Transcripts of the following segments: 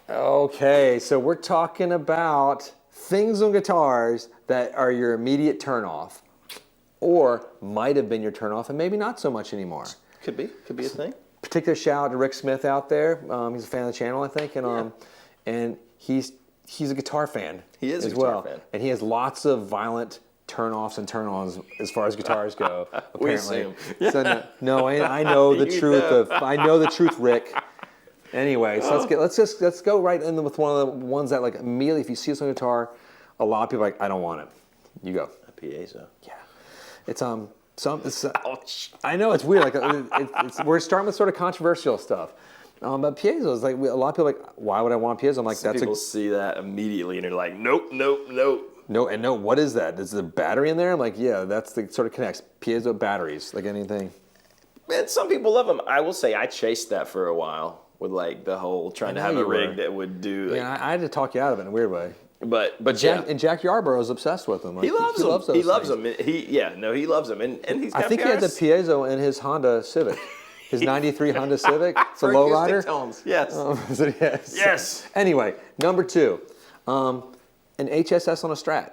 Okay, so we're talking about things on guitars that are your immediate turnoff, or might have been your turnoff, and maybe not so much anymore. Could be a thing. Particular shout out to Rick Smith out there. He's a fan of the channel, I think, and he's a guitar fan. He is as a guitar well, fan. And he has lots of violent turn-offs and turn-ons as far as guitars go. We Apparently, assume. so no, I know the truth I know the truth, Rick. Anyway, so let's go right in with one of the ones that like immediately if you see this on guitar, a lot of people are like, I don't want it. You go. A Piezo. Yeah, it's Ouch. I know it's weird. Like we're starting with sort of controversial stuff. But Piezo is like a lot of people are like, why would I want Piezo? I'm like, Some people see that immediately and they're like, nope. No, what is that? Is the battery in there? I'm like, yeah, that's the sort of connects. Piezo batteries, like anything. Man, some people love them. I will say I chased that for a while with like the whole trying to have a rig that would do. Like, yeah, I had to talk you out of it in a weird way. But Jack Yarborough is obsessed with them. Like, he loves them. He loves them. He loves them. And he's got I think he had the Piezo in his Honda Civic. His 93 Honda Civic. It's a lowrider. Tones. Yes. Yes. Anyway, number 2. An HSS on a Strat.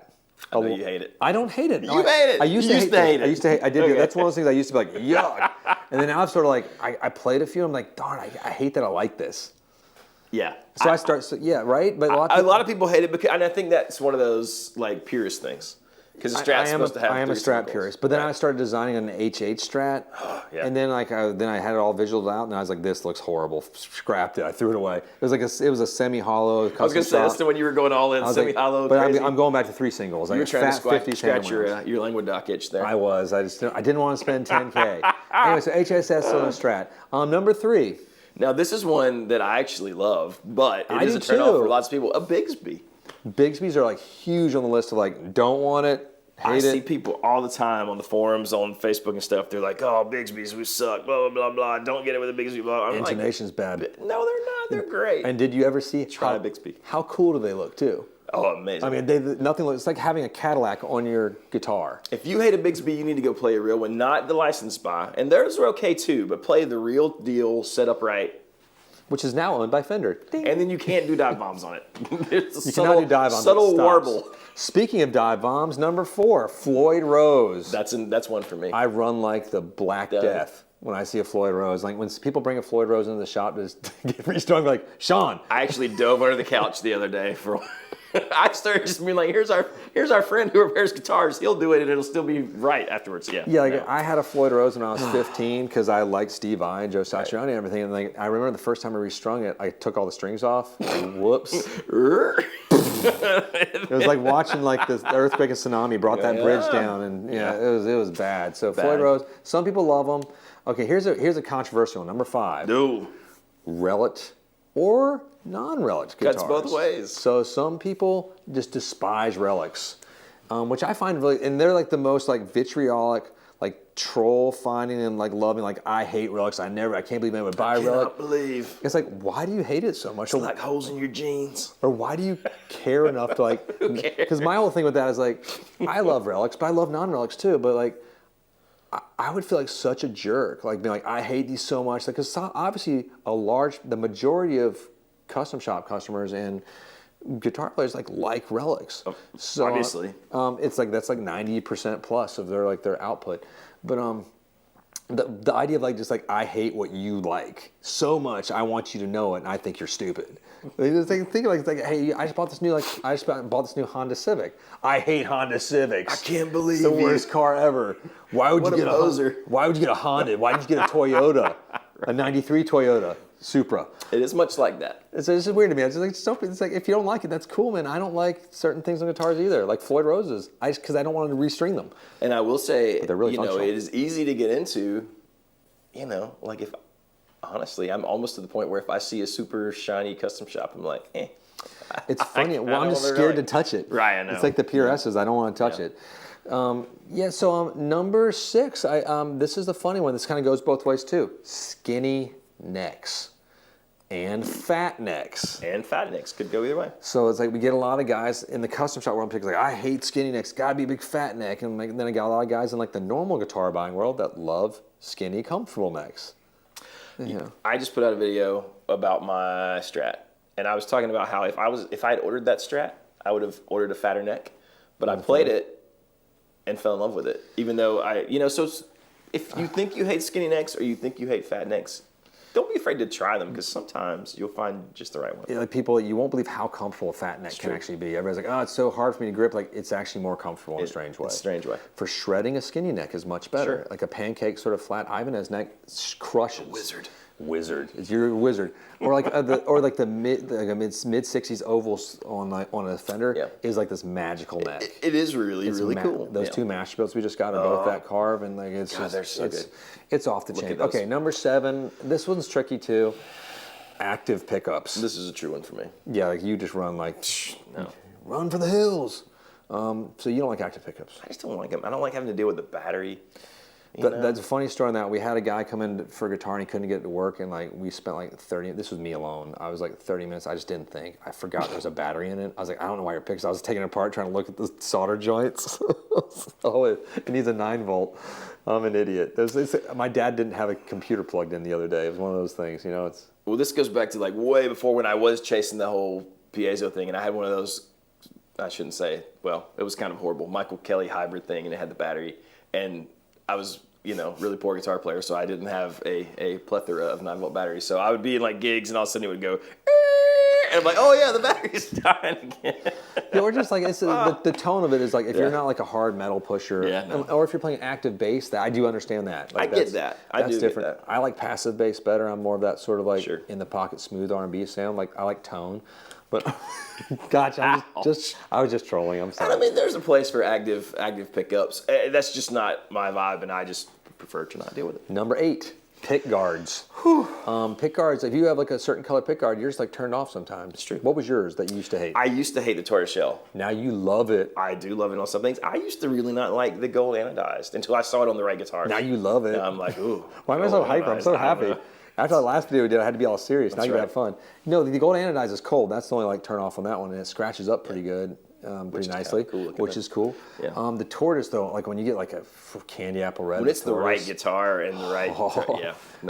I know you hate it. I don't hate it. You hate it. I used to hate it. I did. Okay. That's one of those things I used to be like, yuck. And then now I'm sort of like, I played a few. I'm like, darn, I hate that I like this. Yeah. So I start. So, yeah. Right. But a lot of people hate it because, and I think that's one of those like purist things. Because the Strat's supposed to have. I am a Strat purist, but then I started designing an HH Strat, and then I had it all visualed out, and I was like, "This looks horrible." Scrapped it. I threw it away. It was a semi-hollow. I was gonna say that's the one you were going all in semi-hollow. But I'm going back to 3 singles. You were trying to scratch your languid dock itch there. I was. I didn't want to spend $10K. Anyway, so HSS on a Strat. Number 3. Now this is one that I actually love, but it is a turnoff for lots of people. A Bigsby. Bigsby's are like huge on the list of like don't want it, hate it. I see people all the time on the forums, on Facebook and stuff. They're like, "Oh, Bigsby's we suck." Blah blah blah. Don't get it with a Bigsby. Blah. I'm Intonation's bad. No, they're not. They're great. And did you ever see Try a Bigsby? How cool do they look too? Oh, amazing. I mean, nothing. It's like having a Cadillac on your guitar. If you hate a Bigsby, you need to go play a real one, not the licensed buy. And theirs are okay too, but play the real deal, set up right. Which is now owned by Fender. Ding. And then you can't do dive bombs on it. It's you cannot do dive bombs. Subtle warble. Speaking of dive bombs, number 4, Floyd Rose. That's one for me. I run like the Black Death when I see a Floyd Rose. Like when people bring a Floyd Rose into the shop to get pretty strong, like, Sean. I actually dove under the couch the other day for. I started just being like, here's our friend who repairs guitars. He'll do it and it'll still be right afterwards. Yeah. Yeah, like I had a Floyd Rose when I was 15 because I liked Steve Vai and Joe Satriani and everything. And like I remember the first time I restrung it, I took all the strings off. Whoops. It was like watching like the earthquake and tsunami brought that bridge down, and it was bad. So Floyd Rose, some people love them. Okay, here's a controversial one. Number 5. No. Relic or non-relic guitars. Cuts both ways. So some people just despise relics, which I find really, and they're like the most like vitriolic, like troll finding and like loving. Like I hate relics. I can't believe anyone would buy a relic. I cannot believe. It's like, why do you hate it so much? It's like holes in your jeans. Or why do you care enough to like? Because my whole thing with that is like, I love relics, but I love non-relics too. But like, I would feel like such a jerk, like being like, I hate these so much, because obviously the majority of custom shop customers and guitar players like relics. So obviously, it's like that's like 90% plus of their output. But the idea of like just like I hate what you like so much, I want you to know it, and I think you're stupid. Think like hey, I just bought this new Honda Civic. I hate Honda Civics. I can't believe it's the worst car ever. Why would you get Why would you get a Honda? Why did you get a Toyota? A '93 Toyota Supra. It is much like that. It's just weird to me. It's like if you don't like it, that's cool, man. I don't like certain things on guitars either, like Floyd Rose's. Because I don't want to restring them. And I will say, they're really functional. It is easy to get into. Like if honestly, I'm almost to the point where if I see a super shiny custom shop, I'm like, eh. It's funny. I'm just scared to touch it. Right, I know. It's like the PRSs. I don't want to touch it. So number 6. This is the funny one. This kind of goes both ways too. Skinny necks and fat necks. And fat necks could go either way. So it's like we get a lot of guys in the custom shop world. Like I hate skinny necks. Gotta be a big fat neck. And then I got a lot of guys in like the normal guitar buying world that love skinny, comfortable necks. Yeah. I just put out a video about my Strat. and I was talking about how if I had ordered that Strat, I would have ordered a fatter neck, but I played it and fell in love with it. Even though so if you think you hate skinny necks or you think you hate fat necks, don't be afraid to try them because sometimes you'll find just the right one. Yeah, like people, you won't believe how comfortable a fat neck can actually be. Everybody's like, oh, it's so hard for me to grip. Like, it's actually more comfortable in a strange way. It's a strange way. For shredding, a skinny neck is much better. Sure. Like a pancake sort of flat Ibanez neck crushes. Wizard. You're a wizard. Or like the mid 60s ovals on a Fender is like this magical neck. It is really cool. Those two mash belts we just got are both that carve, and like it's they're so good. It's off the chain. Okay, number 7. This one's tricky too. Active pickups. This is a true one for me. Yeah, like you just run run for the hills. So you don't like active pickups? I just don't like them. I don't like having to deal with the battery. That's a funny story on that. We had a guy come in for a guitar and he couldn't get it to work, and like we spent like 30. This was me alone. I was like 30 minutes. I just didn't think. I forgot there was a battery in it. I was like, I don't know why your picks. I was taking it apart trying to look at the solder joints. It needs a 9-volt. I'm an idiot. My dad didn't have a computer plugged in the other day. It was one of those things, It's well, this goes back to like way before when I was chasing the whole Piezo thing, and I had one of those. I shouldn't say. Well, it was kind of horrible. Michael Kelly hybrid thing, and it had the battery. And I was, really poor guitar player, so I didn't have a plethora of 9-volt batteries. So I would be in like gigs, and all of a sudden it would go, and I'm like, oh yeah, the battery's dying again. Or just like the tone of it is like if you're not like a hard metal pusher, or if you're playing active bass, that I do understand that. Like, I get that. That's different. Get that. I like passive bass better. I'm more of that sort of like in the pocket smooth R&B sound. Like I like tone. But gotcha, I was just trolling. I'm sorry. And I mean, there's a place for active pickups. That's just not my vibe, and I just prefer to not deal with it. Number 8, Pickguards. Pickguards. If you have like a certain color pickguard, you're just like turned off sometimes. It's true. What was yours that you used to hate? I used to hate the tortoiseshell. Now you love it. I do love it on some things. I used to really not like the gold anodized until I saw it on the right guitar. Now you love it. And I'm like, ooh. Why am I so hyper? I'm so happy. After the last video we did, I had to be all serious. Now you have fun. No, the gold anodized is cold. That's the only like turn off on that one, and it scratches up pretty good, pretty nicely, which is cool. Yeah. The tortoise though, like when you get like a candy apple red. When it's the right guitar and the right,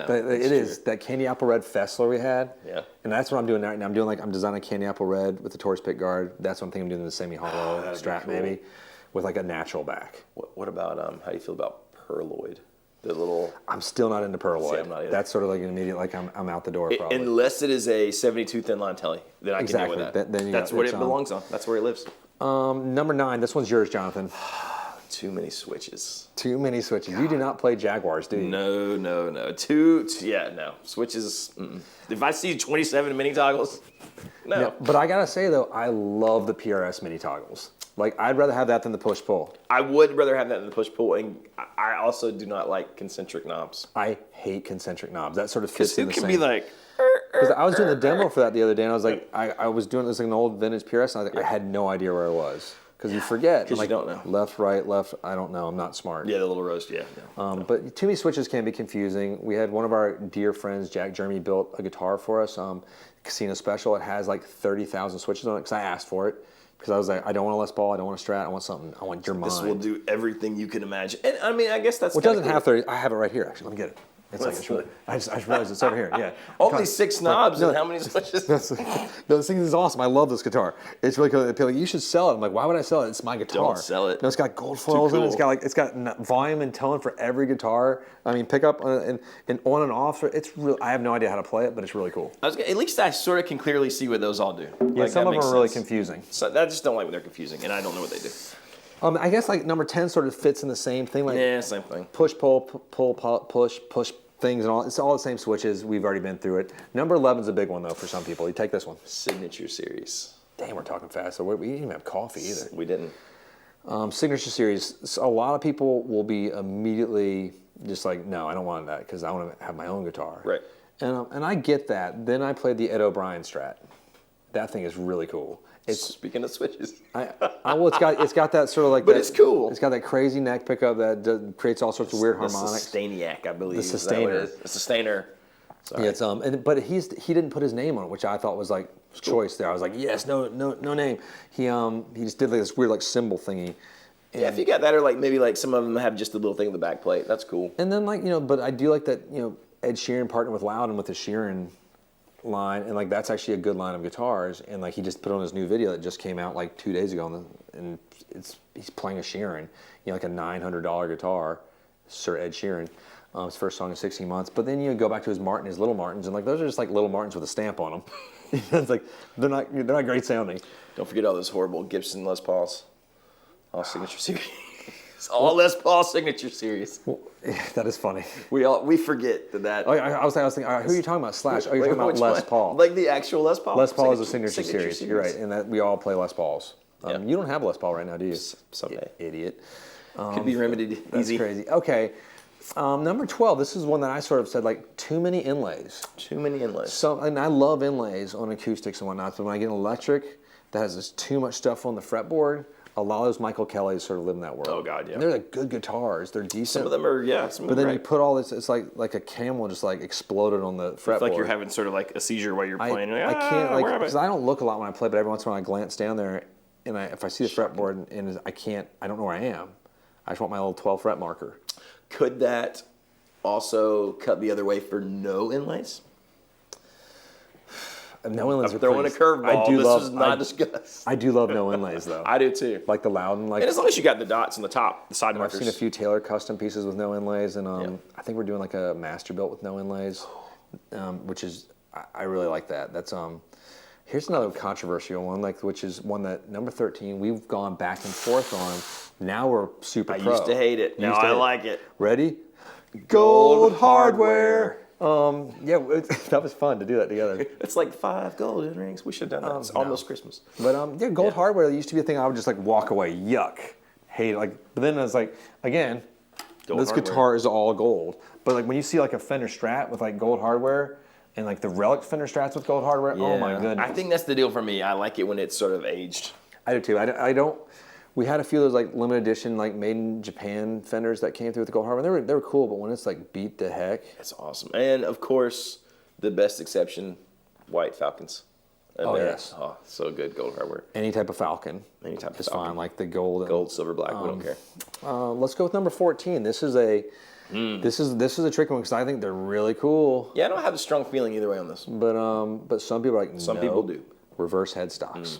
it is that candy apple red Fessler we had. Yeah. And that's what I'm doing right now. I'm designing candy apple red with the tortoise pickguard. That's one thing I'm doing the semi-hollow Strat maybe, with like a natural back. What about how do you feel about Perloid? The little. I'm still not into Perloid. See, I'm not either. That's sort of like an immediate, like I'm out the door probably. Unless it is a 72 thin line telly, then I can deal with that. That's what it belongs on. That's where it lives. Number 9. This one's yours, Jonathan. Too many switches. Too many switches. God. You do not play Jaguars, do you? No. No. Switches. If I see 27 mini toggles, no. Yeah, but I gotta say though, I love the PRS mini toggles. Like, I'd rather have that than the push-pull. I would rather have that than the push-pull, and I also do not like concentric knobs. I hate concentric knobs. That sort of fits in the same. Because it can be like... Because I was doing the demo for that the other day, and I was like, I was doing this like an old vintage PRS, and I was like, I had no idea where I was. Because you forget. Because you don't know. Left, right, left, I don't know. I'm not smart. Yeah, the little roast, yeah. But too many switches can be confusing. We had one of our dear friends, Jack Jeremy, built a guitar for us, Casino Special. It has like 30,000 switches on it, because I asked for it. Because I was like, I don't want a Les Paul, I don't want a Strat, I want something, I want your mind. This will do everything you can imagine. And I mean, I guess that's well, it doesn't have 30, I have it right here, actually, let me get it. It's like, I just realized it's over here, yeah. Only 6 knobs and how many switches? This thing is awesome, I love this guitar. It's really cool. People are like, you should sell it. I'm like, why would I sell it? It's my guitar. Don't sell it. No, it's got gold foils in it, it's got volume and tone for every guitar. I mean, pickup and on and off, it's real. I have no idea how to play it, but it's really cool. At least I sort of can clearly see what those all do. Yeah, some of them are really confusing. So I just don't like when they're confusing, and I don't know what they do. I guess like number 10 sort of fits in the same thing. Like same thing. Push, pull, push things and all. It's all the same switches. We've already been through it. Number 11 is a big one though for some people. You take this one. Signature Series. Damn, we're talking fast. So we didn't even have coffee either. We didn't. Signature Series. So a lot of people will be immediately just like, no, I don't want that because I want to have my own guitar. Right. And I get that. Then I played the Ed O'Brien Strat. That thing is really cool. Speaking of switches, well, it's got that sort of like. But it's cool. It's got that crazy neck pickup that creates all sorts of weird harmonics. The Sustainiac, I believe. The Sustainer. The Sustainer. Sorry. Yeah, it's but he didn't put his name on it, which I thought was like choice there. I was like, yes, no name. He just did like this weird like symbol thingy. Yeah, if you got that, or like maybe like some of them have just a little thing in the back plate. That's cool. And then like but I do like that Ed Sheeran partnered with Loudon with the Sheeran line, and like that's actually a good line of guitars. And like he just put on his new video that just came out like 2 days ago, and he's playing a Sheeran, like a $900 guitar, Sir Ed Sheeran. His first song in 16 months. But then you go back to his Little Martins, and like those are just like Little Martins with a stamp on them. It's like they're not great sounding. Don't forget all those horrible Gibson Les Pauls, all signature series. All Les Paul signature series. Well, that is funny. We forget that. I was thinking, who are you talking about? Slash. Oh, you're talking about Les Paul. Like the actual Les Paul. Les Paul is a signature series. You're right, and that we all play Les Pauls. You don't have Les Paul right now, do you? Someday, idiot. Could be remedied easy. That's crazy. Okay. Number 12, this is one that I sort of said, like, too many inlays. Too many inlays. So, and I love inlays on acoustics and whatnot, but when I get an electric that has this too much stuff on the fretboard, a lot of those Michael Kellys sort of live in that world. Oh, God, yeah. And they're like good guitars. They're decent. Some of them are, yeah. But then you put all this, it's like a camel just like exploded on the fretboard. It's like you're having sort of like a seizure while you're playing. I can't, because I don't look a lot when I play, but every once in a while I glance down there, and if I see the fretboard, and I don't know where I am. I just want my little 12 fret marker. Could that also cut the other way for no inlays? No inlays. I'm throwing a curveball. This is not discussed. I do love no inlays though. I do too. Like the Loudon. And as long as you got the dots on the top, the side markers. I've seen a few Taylor custom pieces with no inlays, and I think we're doing like a master built with no inlays, which is I really like that. That's here's another controversial one, which is one that number 13 we've gone back and forth on. Now we're super pro. I used to hate it. Now I like it. Ready? Gold hardware. Yeah, that was fun to do that together. It's like 5 golden rings. We should have done that. It's almost Christmas. But yeah, gold hardware used to be a thing I would just like walk away. Yuck. Hate it. But then I was like, again, this guitar is all gold. But like when you see like a Fender Strat with like gold hardware and like the Relic Fender Strats with gold hardware, oh my goodness. I think that's the deal for me. I like it when it's sort of aged. I do too. I don't. We had a few of those like limited edition, like made in Japan Fenders that came through with the gold hardware. They were cool, but when it's like beat to heck, it's awesome. And of course, the best exception, white Falcons. And yes, so good gold hardware. Any type of Falcon, is fine. Like the gold, silver, black. We don't care. Let's go with number 14. This is a a tricky one because I think they're really cool. Yeah, I don't have a strong feeling either way on this. But some people are like some people do. Reverse headstocks.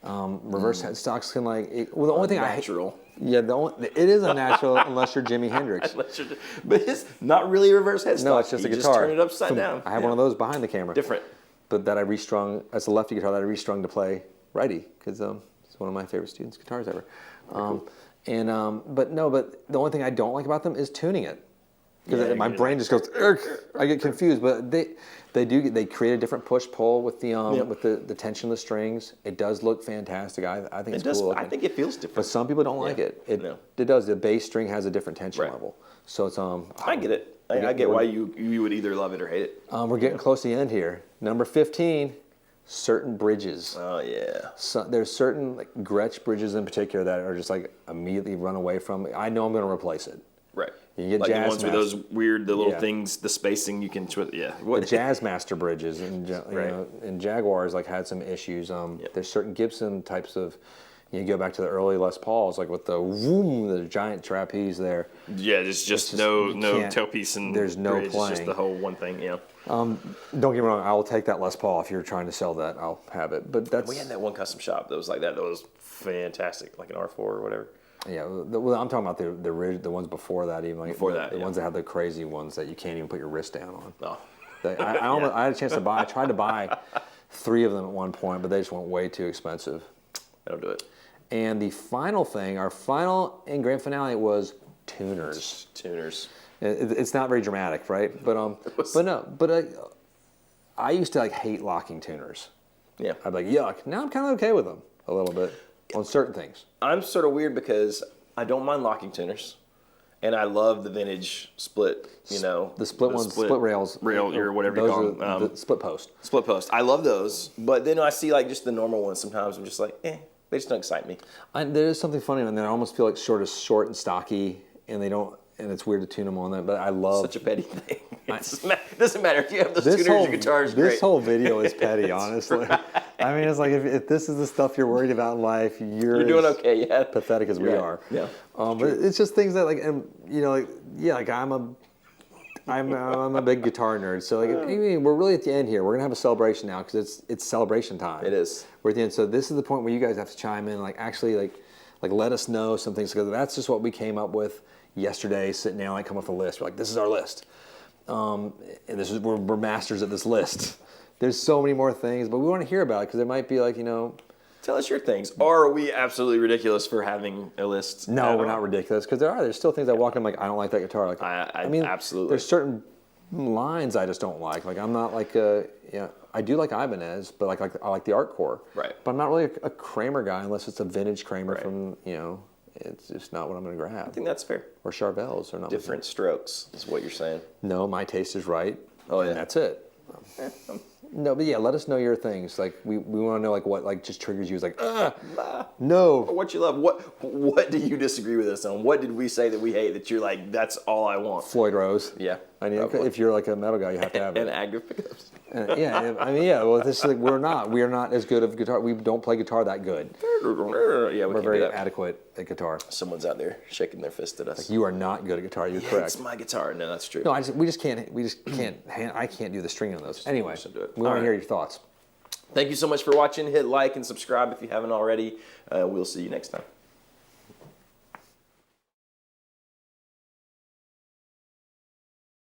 Reverse headstocks can the only thing natural. It is unnatural unless you're Jimi Hendrix. But it's not really a reverse headstock. No, it's just a guitar. Just turn it upside down. I have one of those behind the camera. Different. But that I restrung as a lefty guitar that I restrung to play righty because it's one of my favorite students' guitars ever. Cool. But the only thing I don't like about them is tuning it. Because my brain just goes, I get confused. But they create a different push pull with the tension of the strings. It does look fantastic. I think it's cool. I think it feels different. But some people don't like it. It does. The bass string has a different tension level. So it's I get it. I get why you would either love it or hate it. We're getting close to the end here. Number 15. Certain bridges. Oh yeah. So there's certain Gretsch bridges in particular that are just like immediately run away from. I know I'm going to replace it. Right. You get like Jazz the ones with those weird, the little things, the spacing you can. The Jazz Master bridges and and Jaguars had some issues. There's certain Gibson types of. You go back to the early Les Pauls, like with the giant trapeze there. Yeah, there's just no tailpiece and there's no bridge. playing. It's just the whole one thing. Yeah. Don't get me wrong. I will take that Les Paul if you're trying to sell that. I'll have it. But we had that one custom shop that was like that. That was fantastic, like an R4 or whatever. Yeah, I'm talking about the ones before that, even before that, the ones that have the crazy ones that you can't even put your wrist down on. No. I had a chance to buy. I tried to buy 3 of them at one point, but they just went way too expensive. That'll do it. And the final thing, our final and grand finale was tuners. Tuners. It's not very dramatic, right? But I used to hate locking tuners. Yeah. I'd be like, yuck. Now I'm kind of okay with them a little bit on certain things. I'm sort of weird because I don't mind locking tuners, and I love the vintage split. The split ones, split rails, or whatever you call them. The split post. Split post. I love those, but then I see just the normal ones. Sometimes I'm just like, they just don't excite me. There is something funny when they almost feel short and stocky, and they don't. And it's weird to tune them on that, but I love such a petty thing. It doesn't matter if you have those tuners. Your guitar is great. This whole video is petty, honestly. Right. I mean, it's like if this is the stuff you're worried about in life, you're doing okay. Yeah, pathetic as we are. Yeah, but it's just things that I'm a big guitar nerd. So like, I mean, we're really at the end here. We're gonna have a celebration now because it's celebration time. It is. We're at the end. So this is the point where you guys have to chime in, like actually like let us know some things, because that's just what we came up with yesterday. Sitting down, like come up with a list. We're like, this is our list, and this is we're masters at this list. There's so many more things, but we want to hear about it because there might be like, you know. Tell us your things. Or are we absolutely ridiculous for having a list? No, we're not ridiculous, because there's still things I walk in, I'm like, I don't like that guitar. Like, I mean, absolutely. There's certain lines I just don't like. Like I'm not like I do like Ibanez, but like I like the art core. Right. But I'm not really a Kramer guy unless it's a vintage Kramer from, you know, it's just not what I'm going to grab. I think that's fair. Or Charvels or not. Different strokes is what you're saying. No, my taste is right. Oh yeah. And that's it. No, but yeah, let us know your things. Like we want to know like what like just triggers you. It's like no. Or what you love. What do you disagree with us on? What did we say that we hate that you're like, that's all I want? Floyd Rose. Yeah. I mean, if you're like a metal guy, you have to have it. And active pickups. Yeah, I mean, yeah. Well, this is like, we are not as good of guitar. We don't play guitar that good. Yeah, We're very adequate at guitar. Someone's out there shaking their fist at us. Like, you are not good at guitar. You're correct. It's my guitar. No, that's true. No, we just can't. I can't do the stringing of those. Anyway, we want to hear your thoughts. Thank you so much for watching. Hit like and subscribe if you haven't already. We'll see you next time.